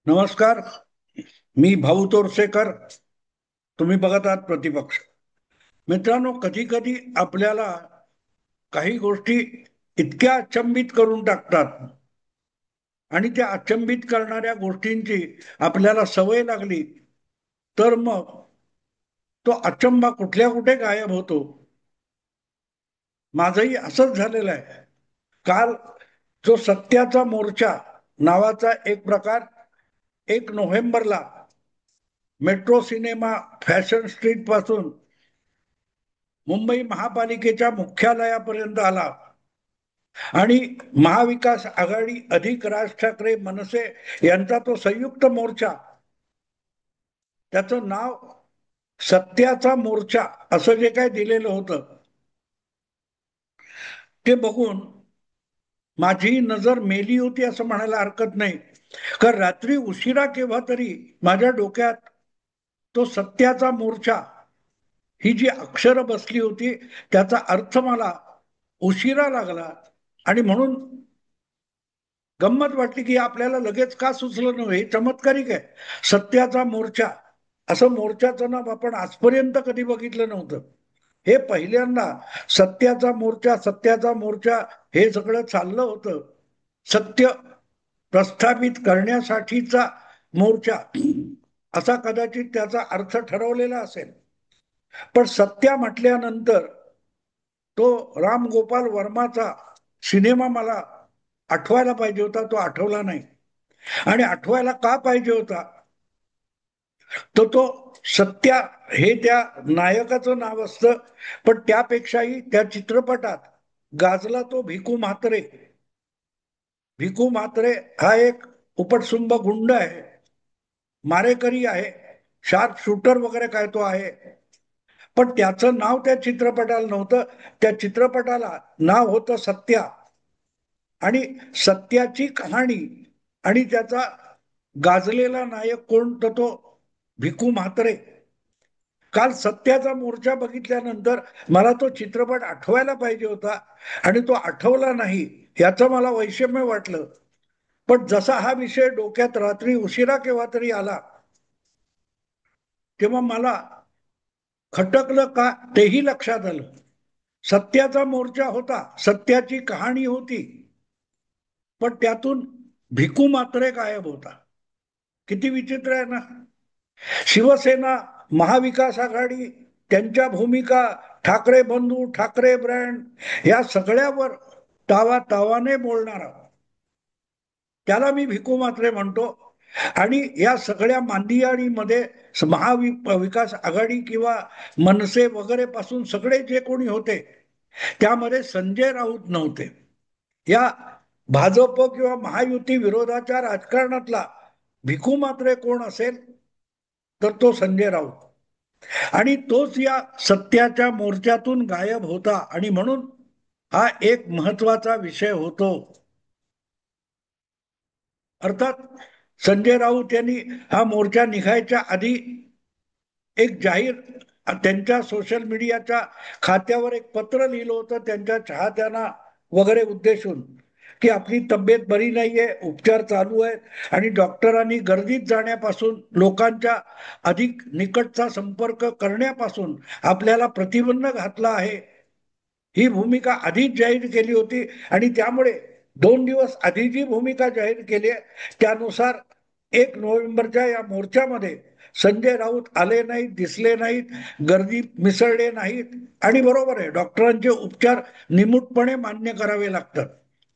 नमस्कार. मी भाऊ तोरसेकर. तुम्ही बघत आहात प्रतिपक्ष. मित्रांनो, कधी कधी आपल्याला काही गोष्टी इतक्या अचंबित करून टाकतात आणि त्या अचंबित करणाऱ्या गोष्टींची आपल्याला सवय लागली, तर मग तो अचंबा कुठल्या कुठे गायब होतो. माझंही असंच झालेलं आहे. काल जो सत्याचा मोर्चा नावाचा एक प्रकार 1 नोव्हेंबरला मेट्रो सिनेमा फॅशन स्ट्रीट पासून मुंबई महापालिकेच्या मुख्यालयापर्यंत आला आणि महाविकास आघाडी अधिक राज ठाकरे मनसे यांचा तो संयुक्त मोर्चा, त्याचं नाव सत्याचा मोर्चा असं जे काय दिलेलं होतं, ते बघून माझी नजर मेली होती असं म्हणायला हरकत नाही. कारण रात्री उशिरा केव्हा तरी माझ्या डोक्यात तो सत्याचा मोर्चा ही जी अक्षरं बसली होती, त्याचा अर्थ मला उशिरा लागला. आणि म्हणून गंमत वाटली की आपल्याला लगेच का सुचलं नव्हे. चमत्कारिक आहे. सत्याचा मोर्चा असं मोर्चाचं नाव आपण आजपर्यंत कधी बघितलं नव्हतं. हे पहिल्यांदा सत्याचा मोर्चा सत्याचा मोर्चा हे सगळं चाललं होतं. सत्य प्रस्थापित करण्यासाठीचा मोर्चा असा कदाचित त्याचा अर्थ ठरवलेला असेल. पण सत्या म्हटल्यानंतर तो राम गोपाल वर्माचा सिनेमा मला आठवायला पाहिजे होता. तो आठवला नाही. आणि आठवायला का पाहिजे होता, तर तो सत्या हे त्या नायकाचं नाव असतं. पण त्यापेक्षाही त्या चित्रपटात गाजला तो भिकू म्हात्रे. भिकू म्हात्रे हा एक उपटसुंभ गुंड आहे, मारेकरी आहे, शार्प शूटर वगैरे काय तो आहे. पण त्याचं नाव त्या चित्रपटाला नव्हतं. त्या चित्रपटाला नाव होतं सत्या. आणि सत्याची कहाणी आणि त्याचा गाजलेला नायक कोण, तर तो भिकू म्हात्रे. काल सत्याचा मोर्चा बघितल्यानंतर मला तो चित्रपट आठवायला पाहिजे होता आणि तो आठवला नाही, याचं मला वैषम्य वाटलं. पण जसा हा विषय डोक्यात रात्री उशिरा केव्हा तरी आला, तेव्हा मला खटकलं का तेही लक्षात आलं. सत्याचा मोर्चा होता, सत्याची कहाणी होती, पण त्यातून भिकू मात्रे गायब होता. किती विचित्र आहे ना. शिवसेना, महाविकास आघाडी, त्यांच्या भूमिका, ठाकरे बंधू, ठाकरे ब्रँड, या सगळ्यावर तावा तावाने बोलणारा, त्याला मी भिकू मात्रे म्हणतो. आणि या सगळ्या मांदियाळीमध्ये महाविकास आघाडी किंवा मनसे वगैरे पासून सगळे जे कोणी होते, त्यामध्ये संजय राऊत नव्हते. या भाजप किंवा महायुती विरोधाच्या राजकारणातला भिकू मात्रे कोण असेल, तर तो संजय राऊत. आणि तोच या सत्याच्या मोर्चातून गायब होता. आणि म्हणून हा एक महत्वाचा विषय होतो. अर्थात संजय राऊत यांनी हा मोर्चा निघायच्या आधी एक जाहीर त्यांच्या सोशल मीडियाच्या खात्यावर एक पत्र लिहिलं होतं त्यांच्या चाहत्यांना वगैरे उद्देशून, की आपली तब्येत बरी नाहीये, उपचार चालू आहेत आणि डॉक्टरांनी गर्दीत जाण्यापासून, लोकांच्या अधिक निकटचा संपर्क करण्यापासून आपल्याला प्रतिबंध घातला आहे. ही भूमिका आधीच जाहीर केली होती. आणि त्यामुळे 2 दिवस आधी जी भूमिका जाहीर केली आहे, त्यानुसार 1 नोव्हेंबरच्या या मोर्चामध्ये संजय राऊत आले नाहीत, दिसले नाहीत, गर्दीत मिसळले नाहीत. आणि बरोबर आहे, डॉक्टरांचे उपचार निमूटपणे मान्य करावे लागतात.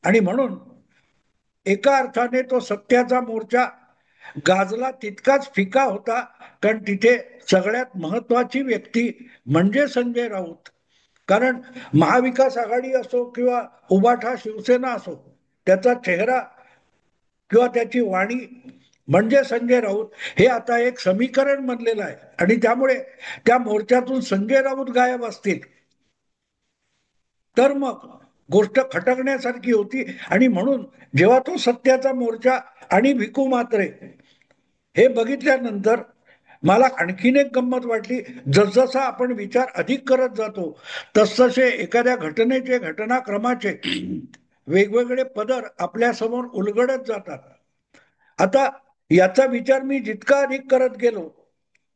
आणि म्हणून एका अर्थाने तो सत्याचा मोर्चा गाजला तितकाच फिका होता. कारण तिथे सगळ्यात महत्वाची व्यक्ती म्हणजे संजय राऊत. कारण महाविकास आघाडी असो किंवा उबाठा शिवसेना असो, त्याचा चेहरा किंवा त्याची वाणी म्हणजे संजय राऊत, हे आता एक समीकरण बनलेलं आहे. आणि त्यामुळे त्या मोर्चातून संजय राऊत गायब असतील, तर मग गोष्ट खटकण्यासारखी होती. आणि म्हणून जेव्हा तो सत्याचा मोर्चा आणि भिकू मात्रे हे बघितल्यानंतर मला आणखीन एक गंमत वाटली. जसजसा आपण विचार अधिक करत जातो, तसतसे एखाद्या घटनेचे, घटनाक्रमाचे वेगवेगळे पदर आपल्या समोर उलगडत जातात. आता याचा विचार मी जितका अधिक करत गेलो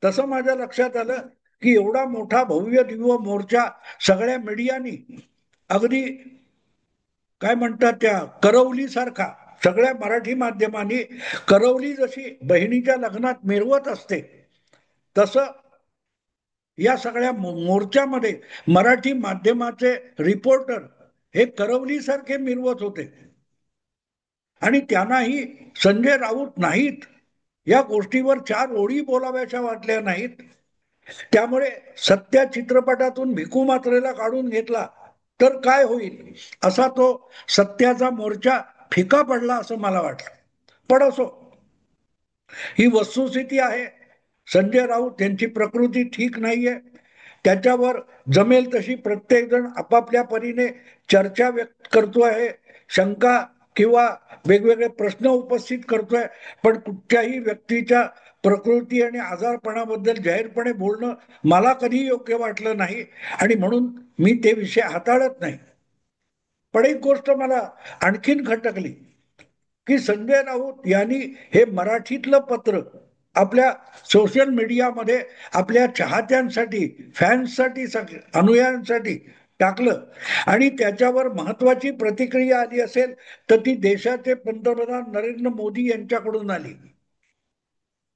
तसं माझ्या लक्षात आलं की एवढा मोठा भव्य दिव्य मोर्चा सगळ्या मीडियानी अगदी काय म्हणतात त्या करवली सारखा सगळ्या मराठी माध्यमांनी करवली जशी बहिणीच्या लग्नात मिरवत असते तसं या सगळ्या मोर्चामध्ये मराठी माध्यमाचे रिपोर्टर हे करवली सारखे मिरवत होते आणि त्यांनाही संजय राऊत नाहीत या गोष्टीवर चार ओळी बोलाव्याच्या वाटल्या नाहीत. त्यामुळे सत्या चित्रपटातून भिकू मात्रेला काढून घेतला तर काय होईल असा तो सत्याचा मोर्चा फिका पडला असं मला वाटलं. पण असो, ही वस्तुस्थिती आहे. संजय राऊत यांची प्रकृती ठीक नाहीये. त्याच्यावर जमेल तशी प्रत्येक जण आपापल्या परीने चर्चा व्यक्त करतो आहे, शंका किंवा वेगवेगळे प्रश्न उपस्थित करतोय. पण कुठच्याही व्यक्तीच्या प्रकृती आणि आजारपणाबद्दल जाहीरपणे बोलणं मला कधी योग्य वाटलं नाही आणि म्हणून मी ते विषय हाताळत नाही. पण एक गोष्ट मला आणखीन खटकली की संजय राऊत यांनी हे मराठीतलं पत्र आपल्या सोशल मीडियामध्ये आपल्या चाहत्यांसाठी, फॅन्ससाठी, अनुयायांसाठी टाकलं आणि त्याच्यावर महत्वाची प्रतिक्रिया आली असेल तर ती देशाचे पंतप्रधान नरेंद्र मोदी यांच्याकडून आली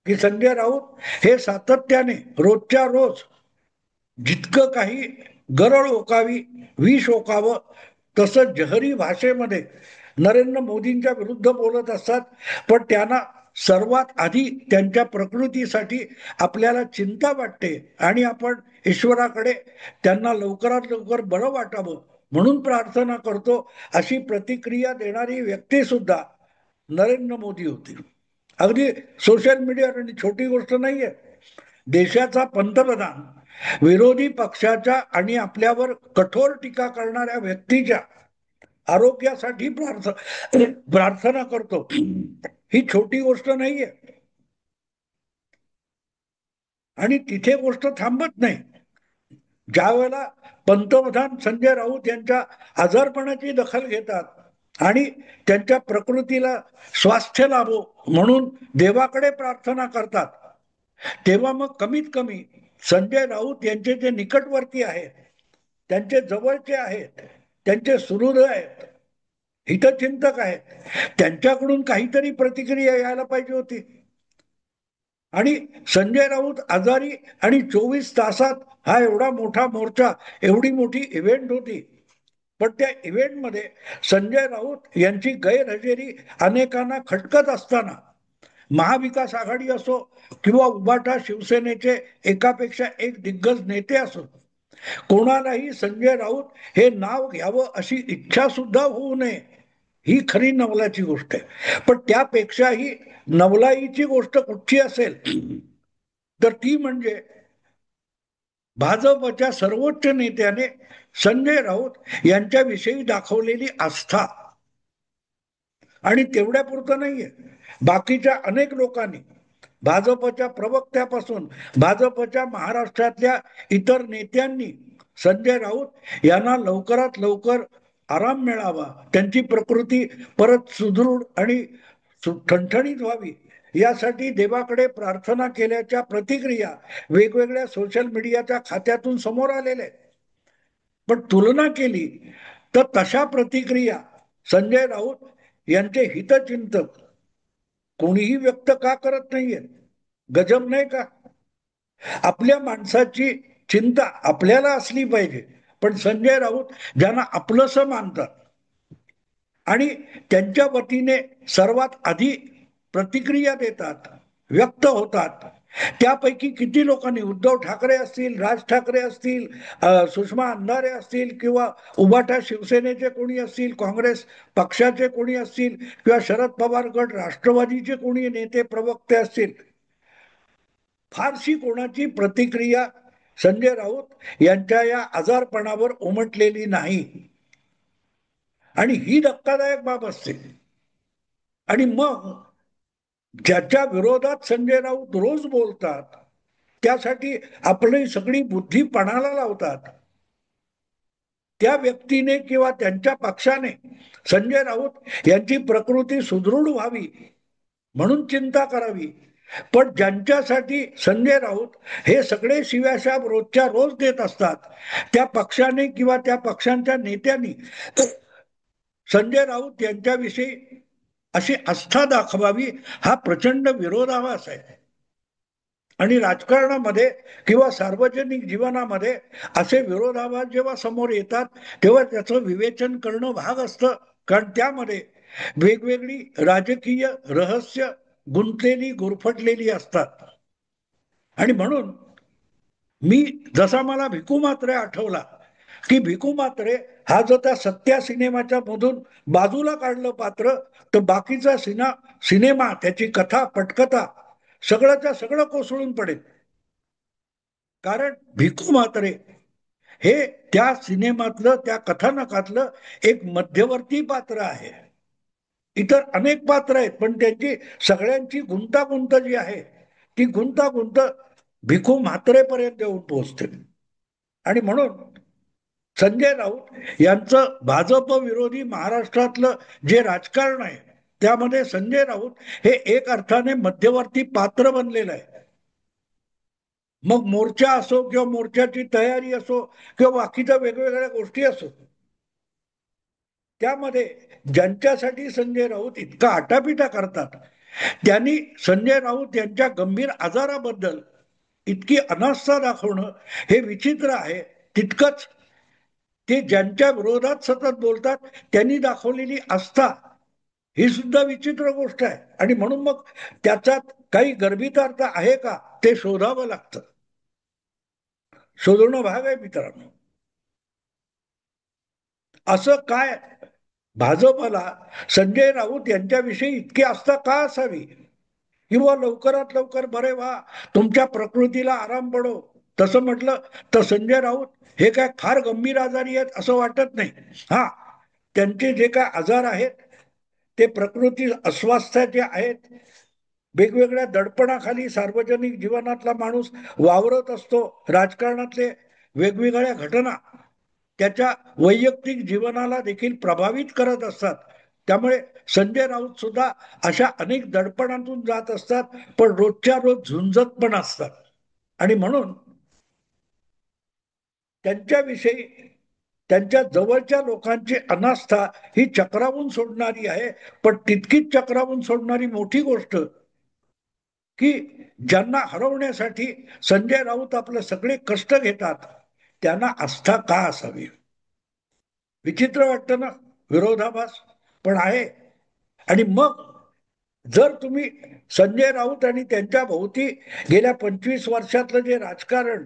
की संजय राऊत हे सातत्याने रोजच्या रोज जितकं काही गरळ ओकावी, विष ओकावं तसं जहरी भाषेमध्ये नरेंद्र मोदींच्या विरुद्ध बोलत असतात. पण त्यांना सर्वात आधी त्यांच्या प्रकृतीसाठी आपल्याला चिंता वाटते आणि आपण ईश्वराकडे त्यांना लवकरात लवकर बरं वाटावं म्हणून प्रार्थना करतो अशी प्रतिक्रिया देणारी व्यक्ती सुद्धा नरेंद्र मोदी होती. अगदी सोशल मीडियावर, आणि छोटी गोष्ट नाहीये. देशाचा पंतप्रधान विरोधी पक्षाच्या आणि आपल्यावर कठोर टीका करणाऱ्या व्यक्तीच्या आरोग्यासाठी प्रार्थना करतो, ही छोटी गोष्ट नाहीये. आणि तिथे गोष्ट थांबत नाही. ज्या वेळेला पंतप्रधान संजय राऊत यांच्या आजारपणाची दखल घेतात आणि त्यांच्या प्रकृतीला स्वास्थ्य लाभो म्हणून देवाकडे प्रार्थना करतात, तेव्हा मग कमीत कमी संजय राऊत यांचे जे निकटवर्ती आहेत, त्यांचे जवळचे आहेत, त्यांचे सुहृद आहेत, हितचिंतक आहेत, त्यांच्याकडून काहीतरी प्रतिक्रिया यायला पाहिजे होती. आणि संजय राऊत आजारी आणि 24 तासात हा एवढा मोठा मोर्चा, एवढी मोठी इव्हेंट होती. पण त्या इव्हेंटमध्ये संजय राऊत यांची गैरहजेरी अनेकांना खटकत असताना महाविकास आघाडी असो किंवा उभाटा शिवसेनेचे एकापेक्षा एक दिग्गज नेते असो, कोणालाही संजय राऊत हे नाव घ्यावं अशी इच्छा सुद्धा होऊ नये, ही खरी नवलाची गोष्ट आहे. पण त्यापेक्षाही नवलाईची गोष्ट कुठची असेल तर ती म्हणजे भाजपच्या सर्वोच्च नेत्याने संजय राऊत यांच्याविषयी दाखवलेली आस्था. आणि तेवढ्या पुरतं नाहीये, बाकीच्या अनेक लोकांनी, भाजपच्या प्रवक्त्यापासून भाजपच्या महाराष्ट्रातल्या इतर नेत्यांनी संजय राऊत यांना लवकरात लवकर आराम मिळावा, त्यांची प्रकृती परत सुदृढ आणि ठणठणीत व्हावी यासाठी देवाकडे प्रार्थना केल्याच्या प्रतिक्रिया वेगवेगळ्या सोशल मीडियाच्या खात्यातून समोर आलेल्या आहेत. पण तुलना केली तर तशा प्रतिक्रिया संजय राऊत यांचे हितचिंतक कोणीही व्यक्त का करत नाहीये? गजब नाही का? आपल्या माणसाची चिंता आपल्याला असली पाहिजे, पण संजय राऊत ज्यांना आपलंसं मानतात आणि त्यांच्या वतीने सर्वात आधी प्रतिक्रिया देतात, व्यक्त होतात, त्यापैकी किती लोकांनी, उद्धव ठाकरे असतील, राज ठाकरे असतील, सुषमा अंधारे असतील किंवा उभाटा शिवसेनेचे कोणी असतील, काँग्रेस पक्षाचे कोणी असतील किंवा शरद पवार गट राष्ट्रवादीचे कोणी नेते प्रवक्ते असतील, फारशी कोणाची प्रतिक्रिया संजय राऊत यांच्या या आजारपणावर उमटलेली नाही. आणि ही धक्कादायक बाब असते. आणि मग ज्याच्या विरोधात संजय राऊत रोज बोलतात, त्यासाठी आपली सगळी बुद्धी पणाला लावतात, त्या व्यक्तीने किंवा त्यांच्या पक्षाने संजय राऊत यांची प्रकृती सुदृढ व्हावी म्हणून चिंता करावी. पण ज्यांच्यासाठी संजय राऊत हे सगळे शिव्याशाप रोजच्या रोज देत असतात, त्या पक्षाने किंवा त्या पक्षांच्या नेत्यांनी संजय राऊत यांच्याविषयी अशी आस्था दाखवावी, हा प्रचंड विरोधाभास आहे. आणि राजकारणामध्ये किंवा सार्वजनिक जीवनामध्ये असे विरोधाभास जेव्हा समोर येतात, तेव्हा त्याचं विवेचन करणं भाग असतं. कारण त्यामध्ये वेगवेगळी राजकीय रहस्य गुंतलेली गुरफटलेली असतात. आणि म्हणून मी, जसा मला भिकू म्हात्रे आठवला, की भिकू म्हात्रे हा जो त्या सत्या सिनेमाच्या मधून बाजूला काढलं पात्र, तर बाकीचा सिनेमा, त्याची कथा पटकथा सगळंच्या सगळं कोसळून पडेल. कारण भिकू म्हात्रे हे त्या सिनेमातलं, त्या कथानकातलं एक मध्यवर्ती पात्र आहे. इतर अनेक पात्र आहेत, पण त्यांची सगळ्यांची गुंतागुंत जी आहे, ती गुंतागुंत भिकू म्हात्रेपर्यंत येऊन पोहोचते. आणि म्हणून संजय राऊत यांचं भाजप विरोधी महाराष्ट्रातलं जे राजकारण आहे, त्यामध्ये संजय राऊत हे एक अर्थाने मध्यवर्ती पात्र बनलेलं आहे. मग मोर्चा असो किंवा मोर्चाची तयारी असो किंवा बाकीच्या वेगवेगळ्या गोष्टी असो, त्यामध्ये ज्यांच्यासाठी संजय राऊत इतका आटापिटा करतात, त्यांनी संजय राऊत यांच्या गंभीर आजाराबद्दल इतकी अनास्था दाखवणं हे विचित्र आहे. तितकंच ते ज्यांच्या विरोधात सतत बोलतात त्यांनी दाखवलेली आस्था ही सुद्धा विचित्र गोष्ट आहे. आणि म्हणून मग त्याच्यात काही गर्भितार्थ आहे का, ते शोधावं लागतं. शोधणं भाग आहे मित्रांनो. असं काय भाजपला संजय राऊत यांच्याविषयी इतकी आस्था का असावी? किंवा लवकरात लवकर बरे व्हा, तुमच्या प्रकृतीला आराम पडो, तसं म्हटलं तर संजय राऊत हे काय फार गंभीर आजारी आहेत असं वाटत नाही. हा, त्यांचे जे काय आजार आहेत ते प्रकृती अस्वास्थ्याचे आहेत. वेगवेगळ्या दडपणाखाली सार्वजनिक जीवनातला माणूस वावरत असतो. राजकारणातले वेगवेगळ्या घटना त्याच्या वैयक्तिक जीवनाला देखील प्रभावित करत असतात. त्यामुळे संजय राऊत सुद्धा अशा अनेक दडपणातून जात असतात, पण रोजच्या रोज झुंजत पण असतात. आणि म्हणून त्यांच्याविषयी त्यांच्या जवळच्या लोकांची अनास्था ही चक्रावून सोडणारी आहे. पण तितकीच चक्रावून सोडणारी मोठी गोष्ट, की ज्यांना हरवण्यासाठी संजय राऊत आपले सगळे कष्ट घेतात, त्यांना आस्था का असावी? विचित्र वाटतं ना, विरोधाभास पण आहे. आणि मग जर तुम्ही संजय राऊत आणि त्यांच्या भोवती गेल्या 25 वर्षातलं जे राजकारण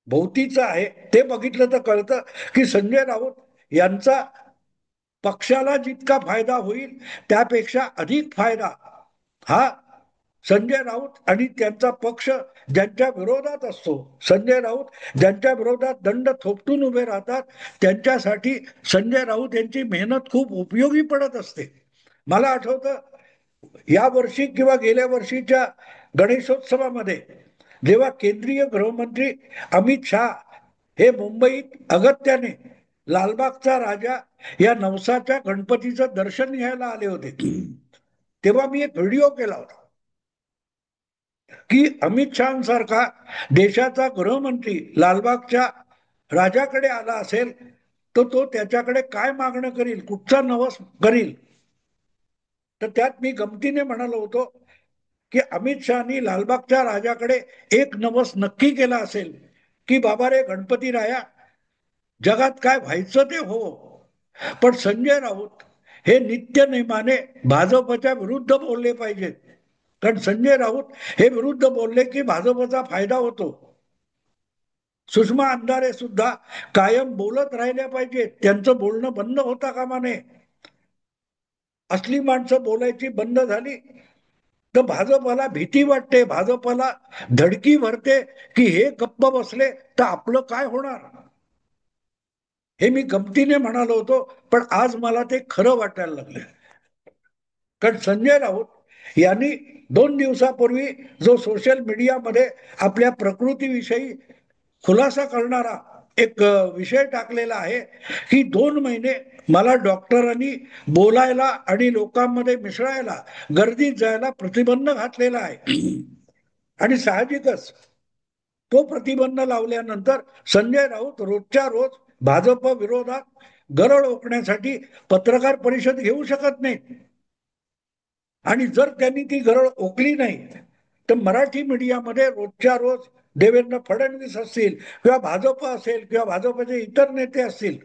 भोवतीचं आहे ते बघितलं तर कळतं, की संजय राऊत यांचा पक्षाला जितका फायदा होईल त्यापेक्षा अधिक फायदा हा संजय राऊत आणि त्यांचा पक्ष ज्यांच्या विरोधात असतो, संजय राऊत ज्यांच्या विरोधात दंड थोपटून उभे राहतात, त्यांच्यासाठी संजय राऊत यांची मेहनत खूप उपयोगी पडत असते. मला आठवतं, या वर्षी किंवा गेल्या वर्षीच्या गणेशोत्सवामध्ये जेव्हा केंद्रीय गृहमंत्री अमित शहा हे मुंबईत अगत्याने लालबागचा राजा या नवसाच्या गणपतीचं दर्शन घ्यायला आले होते, तेव्हा मी एक व्हिडिओ केला होता, की अमित शहासारखा देशाचा गृहमंत्री लालबागच्या राजाकडे आला असेल तर तो त्याच्याकडे काय मागणं करील, कुठचा नवस करील. तर त्यात मी गमतीने म्हणालो होतो, की अमित शहानी लालबागच्या राजाकडे एक नवस नक्की केला असेल, की बाबा रे गणपती राया, जगात काय व्हायचं ते हो, पण संजय राऊत हे नित्य नेमाने भाजपच्या विरुद्ध बोलले पाहिजेत. कारण संजय राऊत हे विरुद्ध बोलले की भाजपचा फायदा होतो. सुषमा अंधारे सुद्धा कायम बोलत राहिल्या पाहिजेत, त्यांचं बोलणं बंद होता कामा नये. असली माणसं बोलायची बंद झाली तर भाजपला भीती वाटते, भाजपला धडकी भरते, की हे गप्प बसले तर आपलं काय होणार. हे मी गमतीने म्हणालो होतो, पण आज मला ते खरं वाटायला लागलं. कारण संजय राऊत यांनी 2 दिवसापूर्वी जो सोशल मीडियामध्ये आपल्या प्रकृतीविषयी खुलासा करणारा एक विषय टाकलेला आहे, की 2 महिने मला डॉक्टरांनी बोलायला आणि लोकांमध्ये मिसळायला, गर्दीत जायला प्रतिबंध घातलेला आहे. आणि साहजिकच तो प्रतिबंध लावल्यानंतर संजय राऊत रोजच्या रोज भाजप विरोधात गरळ ओकण्यासाठी पत्रकार परिषद घेऊ शकत नाही. आणि जर त्यांनी ती गरळ ओकली नाही तर मराठी मीडियामध्ये रोजच्या रोज देवेंद्र फडणवीस असतील किंवा भाजप असेल किंवा भाजपचे इतर नेते असतील,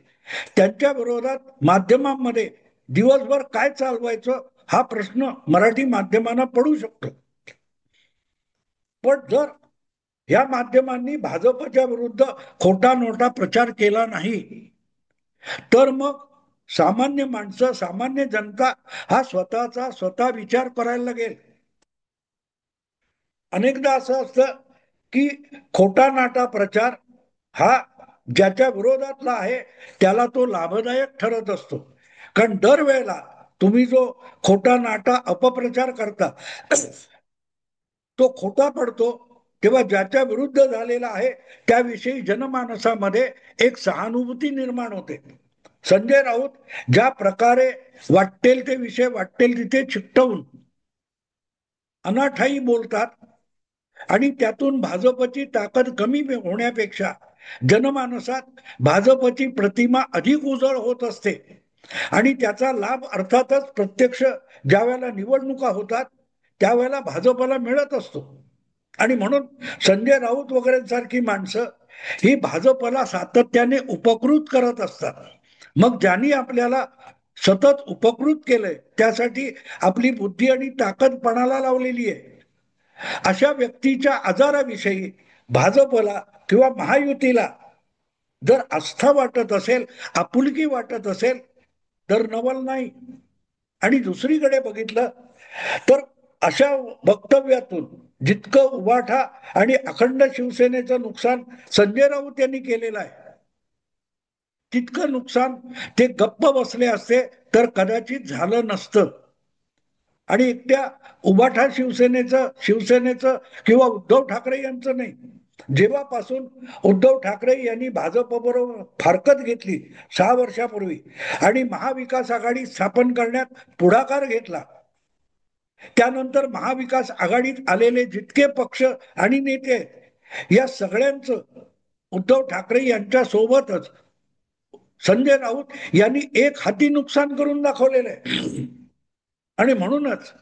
त्यांच्या विरोधात माध्यमांमध्ये दिवसभर काय चालवायचं हा प्रश्न मराठी माध्यमांना पडू शकतो. पण जर या माध्यमांनी भाजपच्या विरुद्ध खोटा नोटा प्रचार केला नाही तर मग सामान्य माणसं, सामान्य जनता हा स्वतःचा स्वतः विचार करायला लागेल. अनेकदा असं असतं की खोटा नाटा प्रचार हा ज्याच्या विरोधातला आहे त्याला तो लाभदायक ठरत असतो. कारण दरवेळेला तुम्ही जो खोटा नाटा अपप्रचार करता तो खोटा पडतो, तेव्हा ज्याच्या विरुद्ध झालेला आहे त्याविषयी जनमानसामध्ये एक सहानुभूती निर्माण होते. संजय राऊत ज्या प्रकारे वाटेल ते विषय वाटेल तिथे चिकटवून अनाठाई बोलतात आणि त्यातून भाजपची ताकद कमी होण्यापेक्षा जनमानसात भाजपची प्रतिमा अधिक उजळ होत असते. आणि त्याचा लाभ अर्थातच प्रत्यक्ष ज्या वेळेला निवडणुका होतात त्यावेळेला भाजपला मिळत असतो. आणि म्हणून संजय राऊत वगैरे सारखी माणसं ही भाजपला सातत्याने उपकृत करत असतात. मग ज्यांनी आपल्याला सतत उपकृत केलंय त्यासाठी आपली बुद्धी आणि ताकद पणाला लावलेली आहे, अशा व्यक्तीच्या आजाराविषयी भाजपला किंवा महायुतीला जर आस्था वाटत असेल, आपुलकी वाटत असेल तर नवल नाही. आणि दुसरीकडे बघितलं तर अशा वक्तव्यातून जितकं उभाठा आणि अखंड शिवसेनेचं नुकसान संजय राऊत यांनी केलेलं आहे तितकं नुकसान ते गप्प बसले असते तर कदाचित झालं नसतं. आणि एकट्या उभाठा शिवसेनेचं किंवा उद्धव ठाकरे यांचं नाही, जेव्हापासून उद्धव ठाकरे यांनी भाजपबरोबर फारकत घेतली 6 वर्षापूर्वी आणि महाविकास आघाडी स्थापन करण्यात पुढाकार घेतला, त्यानंतर महाविकास आघाडीत आलेले जितके पक्ष आणि नेते या सगळ्यांचं उद्धव ठाकरे यांच्या सोबतच संजय राऊत यांनी एक हाती नुकसान करून दाखवलेलं आहे. आणि म्हणूनच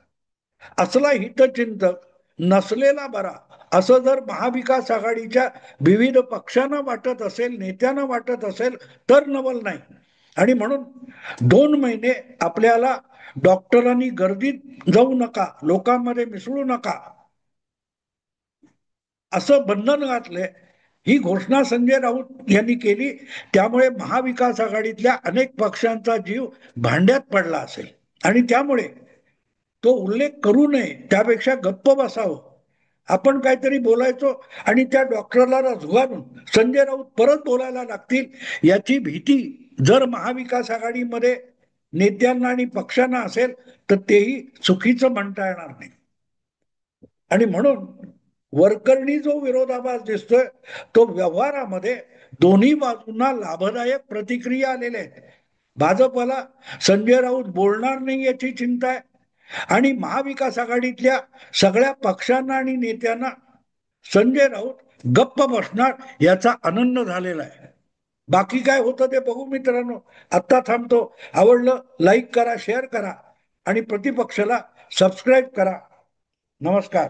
असला हितचिंतक नसलेला बरा असं जर महाविकास आघाडीच्या विविध पक्षांना वाटत असेल, नेत्यांना वाटत असेल तर नवल नाही. आणि म्हणून 2 महिने आपल्याला डॉक्टरांनी गर्दीत जाऊ नका, लोकांमध्ये मिसळू नका असं बंधन घातलंय. ही घोषणा संजय राऊत यांनी केली, त्यामुळे महाविकास आघाडीतल्या अनेक पक्षांचा जीव भांड्यात पडला असेल आणि त्यामुळे तो उल्लेख करू नये, त्यापेक्षा गप्प बसावं. आपण काहीतरी बोलायचो आणि त्या डॉक्टरला झुगारून संजय राऊत परत बोलायला लागतील याची भीती जर महाविकास आघाडीमध्ये नेत्यांना आणि पक्षांना असेल तर तेही चुकीचं म्हणता येणार नाही. आणि म्हणून वरकरणी जो विरोधाभास दिसतोय तो व्यवहारामध्ये दोन्ही बाजूंना लाभदायक प्रतिक्रिया आलेल्या आहेत. भाजपला संजय राऊत बोलणार नाही याची चिंता आहे आणि महाविकास आघाडीतल्या सगळ्या पक्षांना आणि नेत्यांना संजय राऊत गप्प बसणार याचा आनंद झालेला आहे. बाकी काय होतं ते बघू मित्रांनो. आत्ता थांबतो. आवडलं लाईक करा, शेअर करा आणि प्रतिपक्षाला सबस्क्राईब करा. नमस्कार.